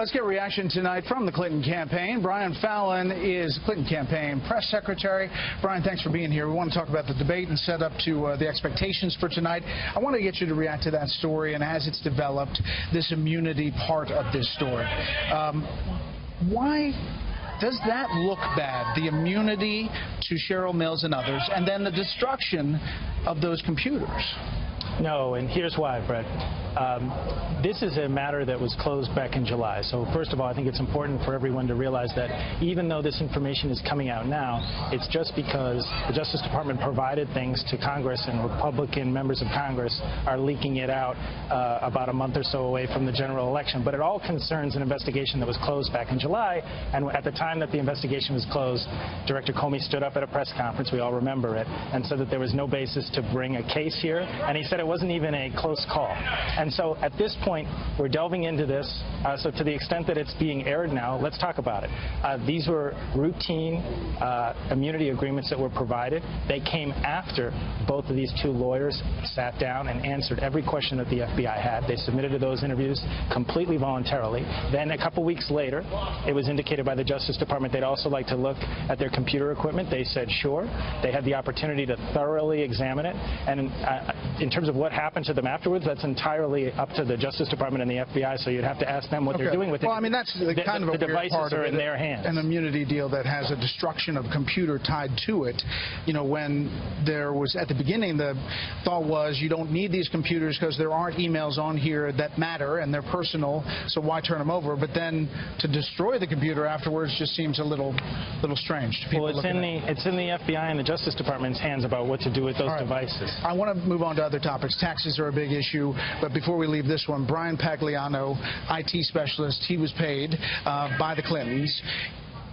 Let's get a reaction tonight from the Clinton campaign. Brian Fallon is Clinton campaign press secretary. Brian, thanks for being here. We want to talk about the debate and set up to the expectations for tonight. I want to get you to react to that story and as it's developed, this immunity part of this story. Why does that look bad, the immunity to Cheryl Mills and others, and then the destruction of those computers? No, and here's why, Brett. This is a matter that was closed back in July. So first of all, I think it's important for everyone to realize that even though this information is coming out now, it's just because the Justice Department provided things to Congress and Republican members of Congress are leaking it out about a month or so away from the general election. But it all concerns an investigation that was closed back in July. And at the time that the investigation was closed, Director Comey stood up at a press conference, we all remember it, and said that there was no basis to bring a case here. And he said it wasn't even a close call. And so at this point, we're delving into this. So to the extent that it's being aired now, let's talk about it. These were routine immunity agreements that were provided. They came after both of these two lawyers sat down and answered every question that the FBI had. They submitted to those interviews completely voluntarily. Then a couple weeks later, it was indicated by the Justice Department they'd also like to look at their computer equipment. They said sure. They had the opportunity to thoroughly examine it. And in terms of what happened to them afterwards, that's entirely up to the Justice Department and the FBI, so you'd have to ask them what they're doing with it. Well, I mean, that's kind of a the weird devices part are of in their hands. An immunity deal that has a destruction of computer tied to it. You know, when there was, at the beginning, the thought was you don't need these computers because there aren't emails on here that matter and they're personal, so why turn them over? But then to destroy the computer afterwards just seems a little strange to people. Well, it's in the FBI and the Justice Department's hands about what to do with those devices. I want to move on to other topics. Taxes are a big issue, but before we leave this one, Brian Pagliano, IT specialist, he was paid by the Clintons.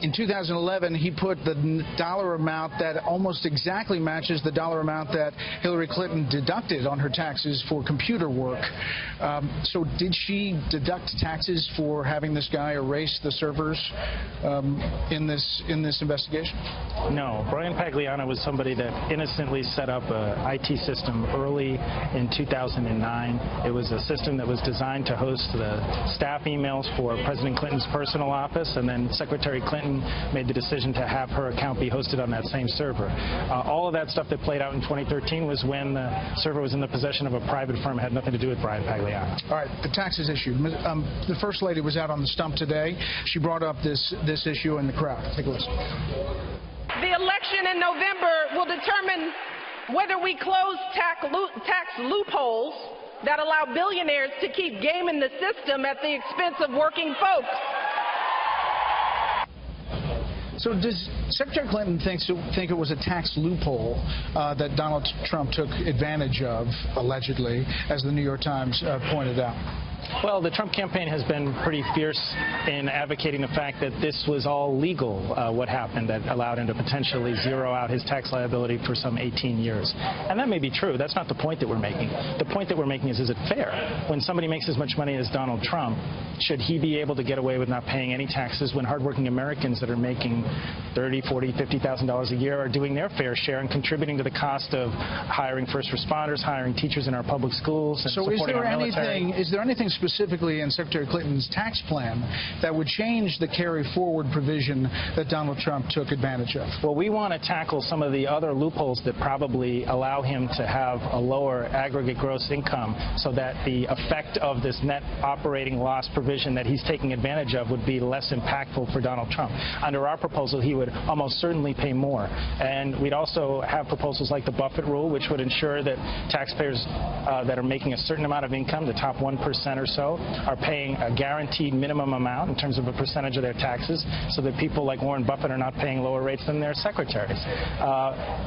In 2011, he put the dollar amount that almost exactly matches the dollar amount that Hillary Clinton deducted on her taxes for computer work. So did she deduct taxes for having this guy erase the servers in this investigation? No. Brian Pagliano was somebody that innocently set up an IT system early in 2009. It was a system that was designed to host the staff emails for President Clinton's personal office, and then Secretary Clinton made the decision to have her account be hosted on that same server. All of that stuff that played out in 2013 was when the server was in the possession of a private firm. It had nothing to do with Brian Pagliano. All right, the taxes issue. The First Lady was out on the stump today. She brought up this issue in the crowd. Take a listen. The election in November will determine whether we close tax loopholes that allow billionaires to keep gaming the system at the expense of working folks. So does Secretary Clinton think it was a tax loophole that Donald Trump took advantage of, allegedly, as the New York Times pointed out? Well, the Trump campaign has been pretty fierce in advocating the fact that this was all legal, what happened that allowed him to potentially zero out his tax liability for some 18 years. And that may be true. That's not the point that we're making. The point that we're making is it fair? When somebody makes as much money as Donald Trump, should he be able to get away with not paying any taxes when hardworking Americans that are making $30,000, $40,000, $50,000 a year are doing their fair share and contributing to the cost of hiring first responders, hiring teachers in our public schools, and supporting our military? Is there anything specifically in Secretary Clinton's tax plan that would change the carry-forward provision that Donald Trump took advantage of? Well, we want to tackle some of the other loopholes that probably allow him to have a lower aggregate gross income so that the effect of this net operating loss provision that he's taking advantage of would be less impactful for Donald Trump. Under our proposal, he would almost certainly pay more. And we'd also have proposals like the Buffett rule, which would ensure that taxpayers that are making a certain amount of income, the top 1% or so, are paying a guaranteed minimum amount in terms of a percentage of their taxes so that people like Warren Buffett are not paying lower rates than their secretaries.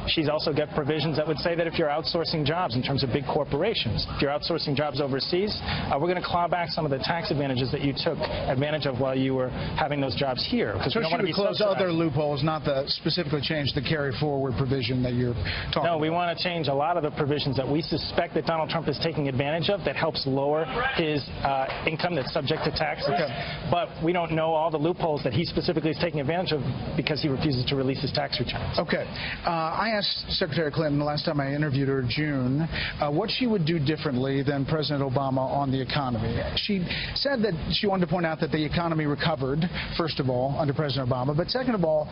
She's also got provisions that would say that if you're outsourcing jobs in terms of big corporations, if you're outsourcing jobs overseas, we're going to claw back some of the tax advantages that you took advantage of while you were having those jobs here. So she would close other loopholes, not specifically change the carry-forward provision that you're talking about? No, we want to change a lot of the provisions that we suspect that Donald Trump is taking advantage of that helps lower his income that's subject to taxes. But we don't know all the loopholes that he specifically is taking advantage of because he refuses to release his tax returns. Okay. I asked Secretary Clinton the last time I interviewed her in June what she would do differently than President Obama on the economy. She said that she wanted to point out that the economy recovered, first of all, under President Obama, but second of all,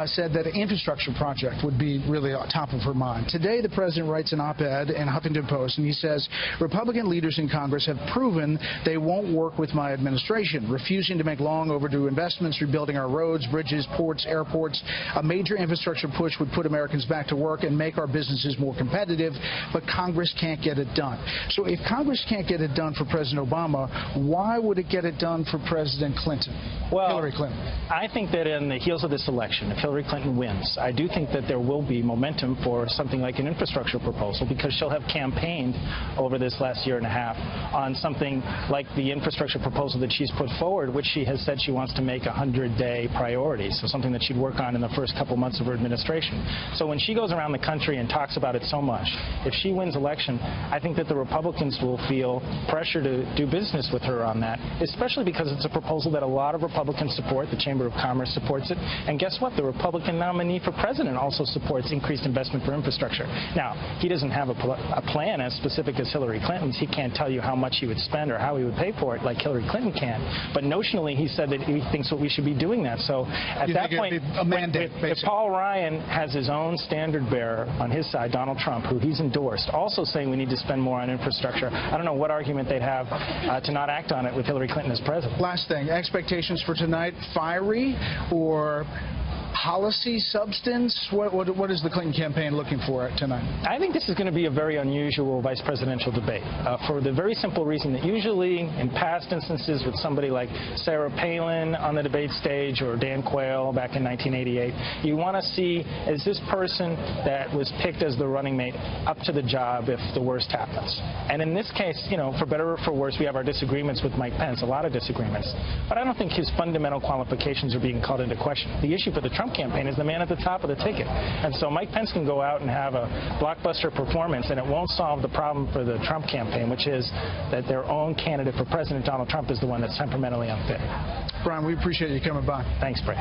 said that an infrastructure project would be really on top of her mind. Today, the president writes an op-ed in Huffington Post, and he says, Republican leaders in Congress have proven they won't work with my administration, refusing to make long overdue investments, rebuilding our roads, bridges, ports, airports. A major infrastructure push would put Americans back to work and make our businesses more competitive, but Congress can't get it done. So if Congress can't get it done for President Obama, why would it get it done for President Clinton, Hillary Clinton? I think that in the heels of this election, if Hillary Clinton wins, I do think that there will be momentum for something like an infrastructure proposal because she'll have campaigned over this last year and a half on something like the infrastructure proposal that she's put forward, which she has said she wants to make a 100-day priority, so something that she'd work on in the first couple months of her administration. So when she goes around the country and talks about it so much, if she wins election, I think that the Republicans will feel pressure to do business with her on that, especially because it's a proposal that a lot of Republicans support. The Chamber of Commerce supports it. And guess what? The Republican nominee for president also supports increased investment for infrastructure. Now, he doesn't have a plan as specific as Hillary Clinton's. He can't tell you how much he would spend or how he would pay for it like Hillary Clinton can. But notionally, he said that he thinks that we should be doing that. So at that point, a mandate, if Paul Ryan has his own standard bearer on his side, Donald Trump, who he's endorsed, also saying we need to spend more on infrastructure, I don't know what argument they'd have to not act on it with Hillary Clinton as president. Last thing, expectations for tonight, fiery or policy substance? What is the Clinton campaign looking for tonight? I think this is going to be a very unusual vice presidential debate for the very simple reason that usually in past instances with somebody like Sarah Palin on the debate stage or Dan Quayle back in 1988, you want to see, is this person that was picked as the running mate up to the job if the worst happens? And in this case, you know, for better or for worse, we have our disagreements with Mike Pence, a lot of disagreements. But I don't think his fundamental qualifications are being called into question. The issue for the Trump campaign is the man at the top of the ticket. And so Mike Pence can go out and have a blockbuster performance, and it won't solve the problem for the Trump campaign, which is that their own candidate for President Donald Trump is the one that's temperamentally unfit. Brian, we appreciate you coming by. Thanks, Bray.